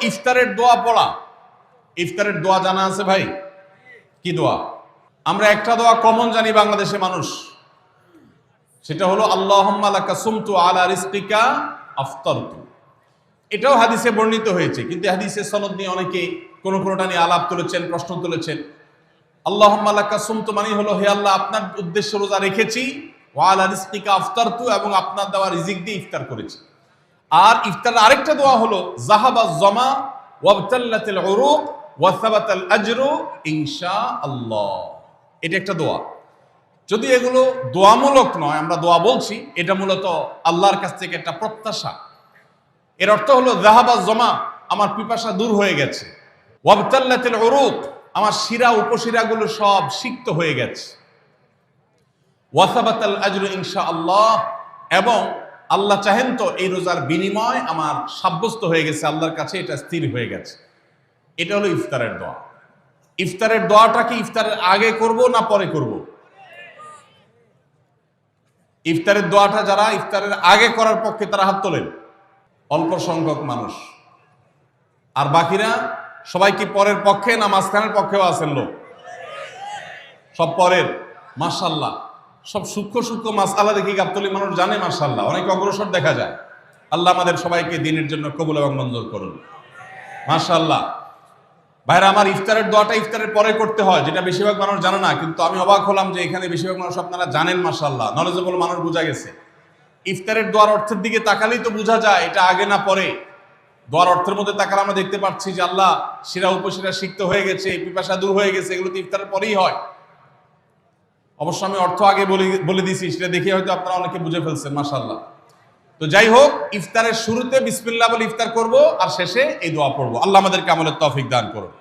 ইফতারের দোয়া পড়া। ইফতারের দোয়া জানা আছে ভাই? কি দোয়া? আমরা একটা দোয়া কমন জানি বাংলাদেশে মানুষ, সেটা হলো আল্লাহুম্মা লাকা সুমতু আলা রিজকিকা আফতারতু। এটাও হাদিসে বর্ণিত হয়েছে, কিন্তু হাদিসের সনদ নিয়ে অনেকে কোনোটা নিয়ে আলাপ তুলেছেন, প্রশ্ন তুলেছেন। আল্লাহুম্মা লাকা সুমতু মানে হলো, হে আল্লাহ, আপনার উদ্দেশ্যে রোজা রেখেছি, ওয়া আলা রিজকিকা আফতারতু, এবং আপনার দেওয়া রিজিক দিয়ে ইফতার করেছি। আর ইফতারের আরেকটা দোয়া হলো যাহাবাজ জামা ওয়াবতাল্লাতিল উরুক ওয়া সাবাতাল আজরু ইনশাআল্লাহ। এটা একটা দোয়া। যদি এগুলো দোয়ামূলক নয়, আমরা দোয়া বলছি, এটা মূলত আল্লাহর কাছ থেকে একটা প্রত্যাশা। এর অর্থ হলো যাহাবাজ জামা, আমার পিপাসা দূর হয়ে গেছে, ওয়াবতাল্লাতিল উরুক, আমার শিরা উপশিরাগুলো সব সিক্ত হয়ে গেছে, ওয়া সাবাতাল আজরু ইনশাআল্লাহ, এবং আল্লাহ চাহেন তো এই রোজার বিনিময় আমার সাব্যস্ত হয়ে গেছে আল্লাহর কাছে, এটা স্থির হয়ে গেছে। এটা হলো ইফতারের দোয়া। ইফতারের দোয়াটা কি ইফতারের আগে করব না পরে করব? ইফতারের দোয়াটা যারা ইফতারের আগে করার পক্ষে তারা হাত তোলেন, অল্প সংখ্যক মানুষ। আর বাকিরা সবাই কি পরের পক্ষে না মাঝখানের পক্ষেও আছেন লোক? সব পরের। মাশাআল্লাহ, সব সূক্ষ্ম সূক্ষ্ম মাসআলা দেখি গাবতলী মানুষ জানে, মাশাআল্লাহ, অনেক অগ্রসর দেখা যায়। আল্লাহ আমাদের সবাইকে দ্বীনের জন্য কবুল এবং মঞ্জুর করুন, মাশাআল্লাহ। ভাইরা আমার, ইফতারের দোয়াটা ইফতারের পরে করতে হয়, যেটা বেশিরভাগ মানুষ জানে না, কিন্তু আমি অবাক হলাম যে এখানে বেশিরভাগ মানুষ আপনারা জানেন, মাশাআল্লাহ, নলেজেবল মানুষ, বোঝা গেছে। ইফতারের দোয়ার অর্থের দিকে তাকালেই তো বোঝা যায় এটা আগে না পরে। দোয়ার অর্থের মধ্যে তাকালে আমরা দেখতে পাচ্ছি যে আল্লাহ শিরা উপশিরা সিক্ত হয়ে গেছে, পিপাসা দূর হয়ে গেছে, এগুলো তো ইফতারের পরেই হয়। অবশ্য আমি অর্থ আগে বলে দিয়েছি, সেটা দেখে হয়তো আপনারা অনেকে বুঝে ফেলছেন, মাশাআল্লাহ। তো যাই হোক, ইফতারের শুরুতে বিসমিল্লাহ বলে ইফতার করব, আর শেষে এই দোয়া পড়বো। আল্লাহ আমাদেরকে আমলের তৌফিক দান করুন।